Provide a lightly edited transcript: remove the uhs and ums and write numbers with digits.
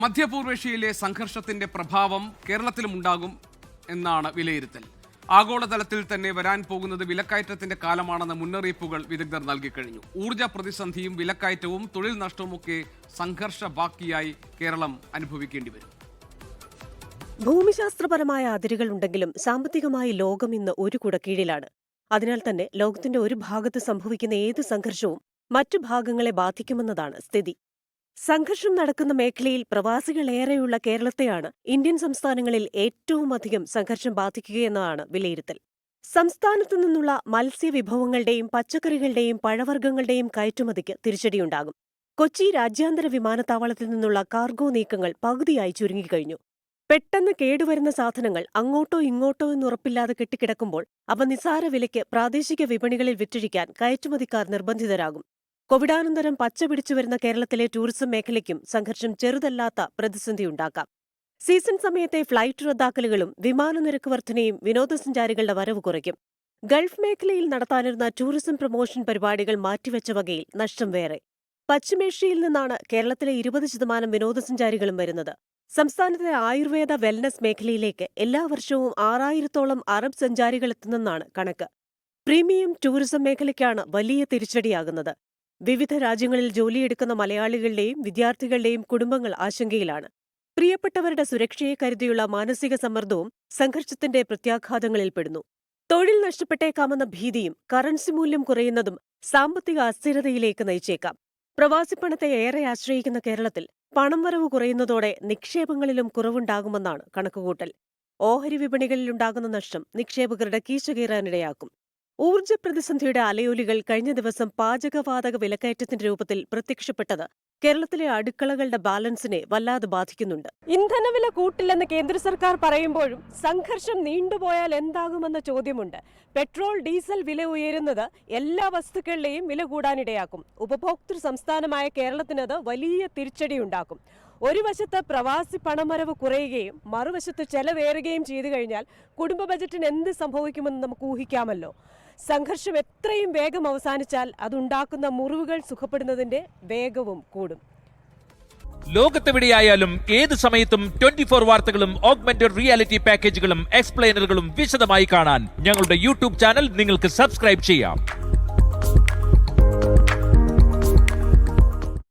മധ്യപൂർവേഷ്യയിലെ സംഘർഷത്തിന്റെ പ്രഭാവം കേരളത്തിലുമുണ്ടാകും എന്നാണ് വിലയിരുത്തൽ. ആഗോളതലത്തിൽ തന്നെ വരാൻ പോകുന്നത് വിലക്കയറ്റത്തിന്റെ കാലമാണെന്ന മുന്നറിയിപ്പുകൾ വിദഗ്ധർ നൽകിക്കഴിഞ്ഞു. ഊർജ്ജ പ്രതിസന്ധിയും വിലക്കയറ്റവും തൊഴിൽ നഷ്ടവുമൊക്കെ സംഘർഷ ബാക്കിയായി കേരളം അനുഭവിക്കേണ്ടി വരും. ഭൂമിശാസ്ത്രപരമായ അതിരുകൾ ഉണ്ടെങ്കിലും സാമ്പത്തികമായി ലോകം ഇന്ന് ഒരു കുടക്കീഴിലാണ്. അതിനാൽ തന്നെ ലോകത്തിന്റെ ഒരു ഭാഗത്ത് സംഭവിക്കുന്ന ഏത് സംഘർഷവും മറ്റു ഭാഗങ്ങളെ ബാധിക്കുമെന്നതാണ് സ്ഥിതി. സംഘർഷം നടക്കുന്ന മേഖലയിൽ പ്രവാസികളേറെയുള്ള കേരളത്തെയാണ് ഇന്ത്യൻ സംസ്ഥാനങ്ങളിൽ ഏറ്റവുമധികം സംഘർഷം ബാധിക്കുകയെന്നതാണ് വിലയിരുത്തൽ. സംസ്ഥാനത്തു നിന്നുള്ള മത്സ്യവിഭവങ്ങളുടെയും പച്ചക്കറികളുടെയും പഴവർഗ്ഗങ്ങളുടെയും കയറ്റുമതിക്ക് തിരിച്ചടിയുണ്ടാകും. കൊച്ചി രാജ്യാന്തര വിമാനത്താവളത്തിൽ നിന്നുള്ള കാർഗോ നീക്കങ്ങൾ പകുതിയായി ചുരുങ്ങിക്കഴിഞ്ഞു. പെട്ടെന്ന് കേടുവരുന്ന സാധനങ്ങൾ അങ്ങോട്ടോ ഇങ്ങോട്ടോ എന്നുറപ്പില്ലാതെ കെട്ടിക്കിടക്കുമ്പോൾ അവ നിസാര വിലയ്ക്ക് പ്രാദേശിക വിപണികളിൽ വിറ്റഴിക്കാൻ കയറ്റുമതിക്കാർ നിർബന്ധിതരാകും. കോവിഡാനന്തരം പച്ചപിടിച്ചുവരുന്ന കേരളത്തിലെ ടൂറിസം മേഖലയ്ക്കും സംഘർഷം ചെറുതല്ലാത്ത പ്രതിസന്ധിയുണ്ടാക്കാം. സീസൺ സമയത്തെ ഫ്ലൈറ്റ് റദ്ദാക്കലുകളും വിമാനനിരക്ക് വർധനയും വിനോദസഞ്ചാരികളുടെ വരവ് കുറയ്ക്കും. ഗൾഫ് മേഖലയിൽ നടത്താനിരുന്ന ടൂറിസം പ്രൊമോഷൻ പരിപാടികൾ മാറ്റിവെച്ച വകയിൽ നഷ്ടം വേറെ. പശ്ചിമേഷ്യയിൽ നിന്നാണ് കേരളത്തിലെ 20% വിനോദസഞ്ചാരികളും വരുന്നത്. സംസ്ഥാനത്തെ ആയുർവേദ വെൽനസ് മേഖലയിലേക്ക് എല്ലാ വർഷവും 6000-ഓളം അറബ് സഞ്ചാരികളെത്തുന്നെന്നാണ് കണക്ക്. പ്രീമിയം ടൂറിസം മേഖലയ്ക്കാണ് വലിയ തിരിച്ചടിയാകുന്നത്. വിവിധ രാജ്യങ്ങളിൽ ജോലിയെടുക്കുന്ന മലയാളികളുടെയും വിദ്യാർത്ഥികളുടെയും കുടുംബങ്ങൾ ആശങ്കയിലാണ്. പ്രിയപ്പെട്ടവരുടെ സുരക്ഷയെ കരുതിയുള്ള മാനസിക സമ്മർദ്ദവും സംഘർഷത്തിന്റെ പ്രത്യാഘാതങ്ങളിൽപ്പെടുന്നു. തൊഴിൽ നഷ്ടപ്പെട്ടേക്കാമെന്ന ഭീതിയും കറൻസി മൂല്യം കുറയുന്നതും സാമ്പത്തിക അസ്ഥിരതയിലേക്ക് നയിച്ചേക്കാം. പ്രവാസിപ്പണത്തെ ഏറെ ആശ്രയിക്കുന്ന കേരളത്തിൽ പണം വരവ് കുറയുന്നതോടെ നിക്ഷേപങ്ങളിലും കുറവുണ്ടാകുമെന്നാണ് കണക്കുകൂട്ടൽ. ഓഹരി വിപണികളിലുണ്ടാകുന്ന നഷ്ടം നിക്ഷേപകരുടെ കീശ കീറാനിടയാക്കും. ഊർജ്ജ പ്രതിസന്ധിയുടെ അലയൊലികൾ കഴിഞ്ഞ ദിവസം പാചകവാതക വിലക്കയറ്റത്തിന്റെ രൂപത്തിൽ പ്രത്യക്ഷപ്പെട്ടത് കേരളത്തിലെ അടുക്കളകളുടെ ബാലൻസിനെ വല്ലാതെ ബാധിക്കുന്നുണ്ട്. ഇന്ധനവില കൂട്ടില്ലെന്ന് കേന്ദ്ര സർക്കാർ പറയുമ്പോഴും സംഘർഷം നീണ്ടുപോയാൽ എന്താകുമെന്ന ചോദ്യമുണ്ട്. പെട്രോൾ, ഡീസൽ വില ഉയരുന്നത് എല്ലാ വസ്തുക്കളുടെയും വില കൂടാനിടയാക്കും. ഉപഭോക്തൃ സംസ്ഥാനമായ കേരളത്തിനത് വലിയ തിരിച്ചടിയുണ്ടാക്കും. ഒരു വശത്ത് പ്രവാസി പണമരവ് കുറയുകയും മറുവശത്ത് ചെലവേറുകയും ചെയ്തു കഴിഞ്ഞാൽ കുടുംബ ബജറ്റിന് എന്ത് സംഭവിക്കുമെന്ന് നമുക്ക് ഊഹിക്കാമല്ലോ. സംഘർഷം എത്രയും വേഗം അവസാനിച്ചാൽ അതുണ്ടാക്കുന്ന മുറിവുകൾ സുഖപ്പെടുന്നതിന്റെ വേഗവും കൂടും. ലോകത്തെവിടെയായാലും ഏത് സമയത്തും 24 വാർത്തകളും ഓഗ്മെന്റഡ് റിയാലിറ്റി പാക്കേജുകളും എക്സ്പ്ലെയിനറുകളും വിശദമായി കാണാൻ ഞങ്ങളുടെ യൂട്യൂബ് ചാനൽ നിങ്ങൾക്ക് സബ്സ്ക്രൈബ് ചെയ്യാം.